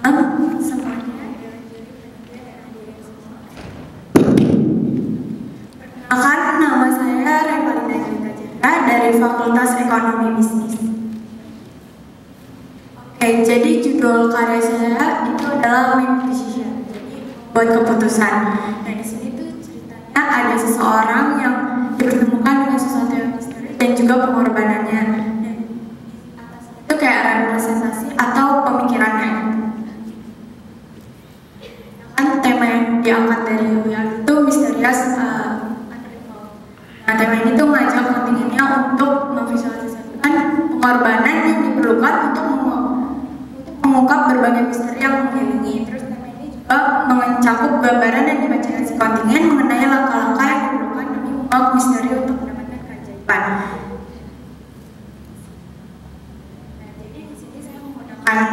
Semuanya perkenalkan, nama saya Revalina Gita Chandra dari Fakultas Ekonomi Bisnis. Oke, jadi judul karya saya itu adalah Make Decision, jadi buat keputusan. Nah, di sini tuh ceritanya ada seseorang yang dipertemukan dengan sesuatu yang misteri dan juga pengorbanannya. Dan itu kayak representasi atau pemikirannya. Kan tema yang diangkat dari itu misterius. Nah, tema ini tuh mengajak kontingennya untuk memvisualisasikan pengorbanan yang diperlukan untuk mengungkap berbagai misteri yang mengelilingi. Terus tema ini juga mencakup gambaran yang dibacakan si kontingen mengenai langkah-langkah yang diperlukan demi mengungkap misteri untuk mendapatkan keajaiban. Nah, jadi di sini saya menggunakan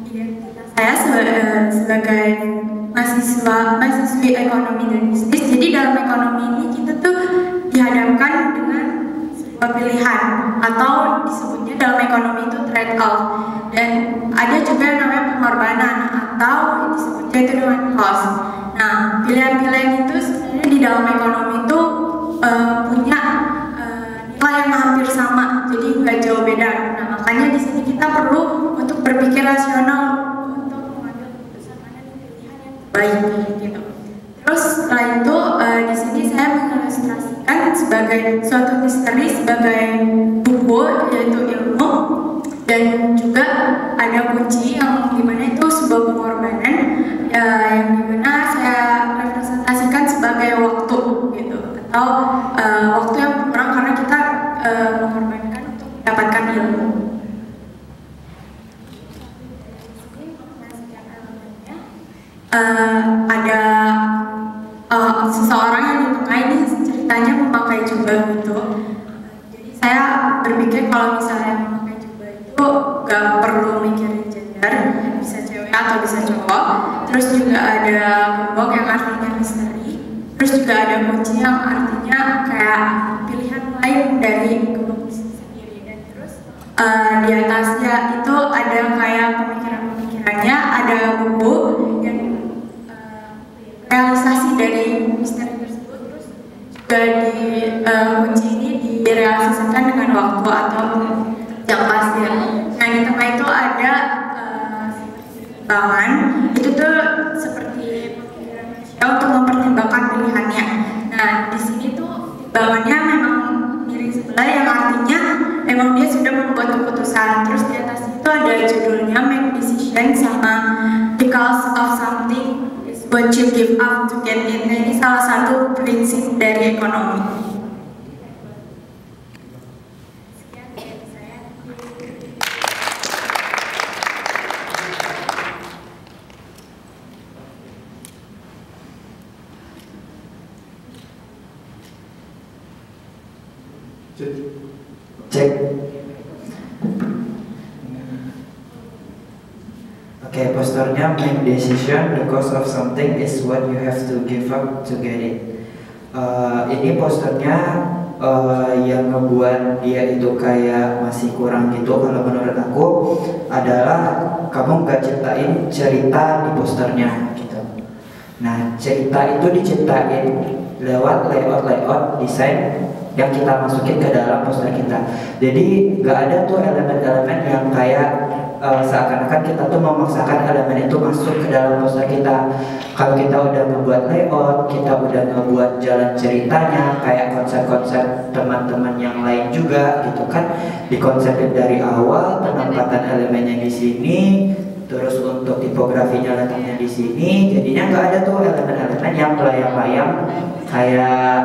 identitas saya sebagai mahasiswi ekonomi dan bisnis. Jadi dalam ekonomi ini kita tuh dihadapkan dengan sebuah pilihan atau disebutnya dalam ekonomi itu trade off, dan ada juga yang namanya pengorbanan atau disebutnya itu dengan cost. Nah, pilihan-pilihan itu sebenarnya di dalam ekonomi itu punya nilai yang hampir sama, jadi nggak jauh beda. Nah, makanya di sini kita perlu untuk berpikir rasional untuk mengambil keputusan mana pilihan yang terbaik gitu. Terus setelah itu di sini saya mengilustrasikan sebagai suatu misteri sebagai buku, yaitu ilmu, dan juga ada kunci yang dimana itu sebuah pengorbanan yang dimana saya representasikan sebagai waktu gitu, atau waktu yang berkurang karena kita mengorbankan untuk mendapatkan ilmu. Ada seseorang yang di tengah ini ceritanya memakai jubah gitu. Jadi saya berpikir kalau misalnya memakai jubah itu gak perlu mikirin gender, bisa cewek atau bisa cowok. Terus juga ada gembok yang artinya misteri. Terus juga ada kunci yang artinya kayak pilihan lain dari gembok sendiri. Dan terus di atasnya itu ada kayak pemikiran-pemikirannya, ada buku yang realisasi dari misteri tersebut. Terus juga di kunci ini direalisasikan dengan waktu atau jam pasir. Nah, di tengah itu ada timbangan, itu tuh seperti pemikiran manusia untuk mempertimbangkan pilihannya. Nah, di sini tuh timbangannya memang miring sebelah, yang artinya memang dia sudah membuat keputusan. Terus di atas itu ada judulnya Make Decision sama Because of Something What you give up to get it. Nah, ini salah satu prinsip dari ekonomi. Sekian dari saya. Cek. Oke, posternya make decision, the cost of something is what you have to give up to get it. Ini posternya yang ngebuat dia itu kayak masih kurang gitu kalau menurut aku adalah kamu gak ciptain cerita di posternya gitu. Nah, cerita itu diciptain lewat layout desain yang kita masukin ke dalam poster kita. Jadi gak ada tuh elemen-elemen yang kayak seakan-akan kita tuh memaksakan elemen itu masuk ke dalam poster kita. Kalau kita udah membuat layout, kita udah ngebuat jalan ceritanya, kayak konsep-konsep teman-teman yang lain juga gitu kan, dikonsepin dari awal, penempatan elemennya di sini, terus untuk tipografinya letaknya di sini. Jadinya nggak ada tuh elemen-elemen yang melayang-layang kayak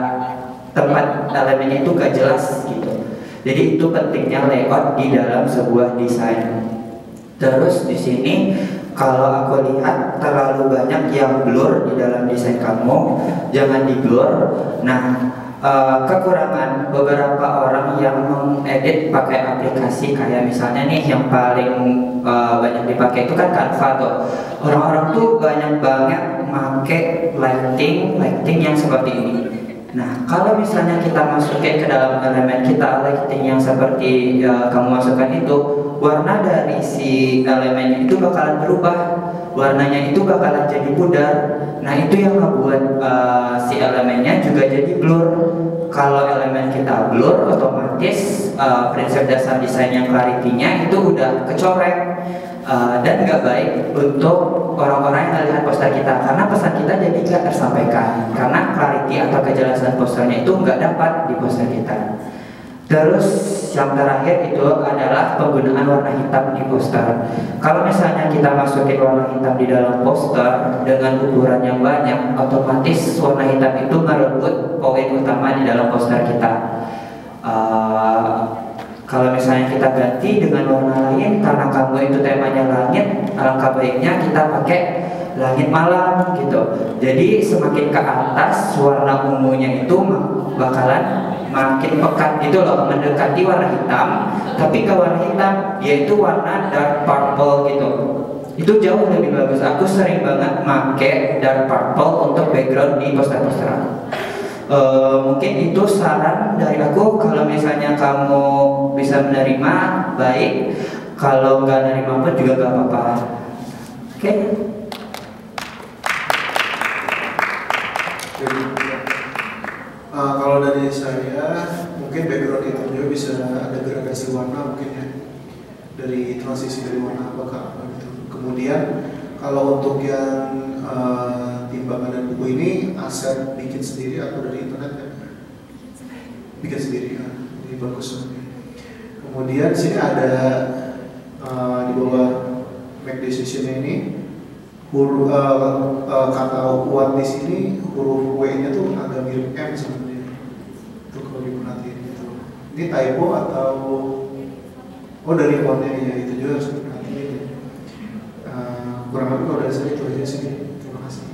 tempat elemennya itu gak jelas gitu. Jadi itu pentingnya layout di dalam sebuah desain. Terus di sini kalau aku lihat terlalu banyak yang blur di dalam desain kamu, jangan di blur. Nah, kekurangan beberapa orang yang mengedit pakai aplikasi kayak misalnya nih yang paling banyak dipakai itu kan Canva tuh. Orang-orang tuh banyak banget pakai lighting yang seperti ini. Nah, kalau misalnya kita masukin ke dalam elemen kita lighting yang seperti kamu masukkan itu, warna dari si elemennya itu bakalan berubah. warnanya itu bakalan jadi pudar. Nah itu yang ngebuat si elemennya juga jadi blur. Kalau elemen kita blur, otomatis prinsip dasar desain yang clarity-nya itu udah kecorek. Dan nggak baik untuk orang-orang yang melihat poster kita, karena pesan kita jadi nggak tersampaikan karena clarity atau kejelasan posternya itu nggak dapat di poster kita. Terus yang terakhir itu adalah penggunaan warna hitam di poster. Kalau misalnya kita masukin warna hitam di dalam poster dengan ukuran yang banyak, otomatis warna hitam itu merebut poin utama di dalam poster kita. Kalau misalnya kita ganti dengan warna lain, karena kamu itu temanya langit, alangkah baiknya kita pakai langit malam gitu. Jadi semakin ke atas warna ungunya itu bakalan makin pekat gitu loh, mendekati warna hitam, tapi ke warna hitam yaitu warna dark purple gitu. Itu jauh lebih bagus. Aku sering banget make dark purple untuk background di poster-poster aku. Mungkin itu saran dari aku. Kalau misalnya kamu bisa menerima, baik. Kalau nggak menerima pun juga nggak apa-apa. Oke? Kalau dari saya, mungkin background itu juga bisa ada gradasi warna mungkin ya, dari transisi dari warna apa ke apa gitu. Kemudian kalau untuk yang timbangan dan buku ini, aset bikin sendiri atau dari internet ya? Bikin sendiri ya, ini bagus. Kemudian sini ada di bawah make decision ini huruf kata kuat di sini huruf W-nya tuh agak mirip M sebenarnya. Itu kalau diperhatiin gitu. Ini typo atau dari fontnya ya, itu juga harus diperhatiin. Kurang lebih kalau dari saya itu aja sih. Terima kasih.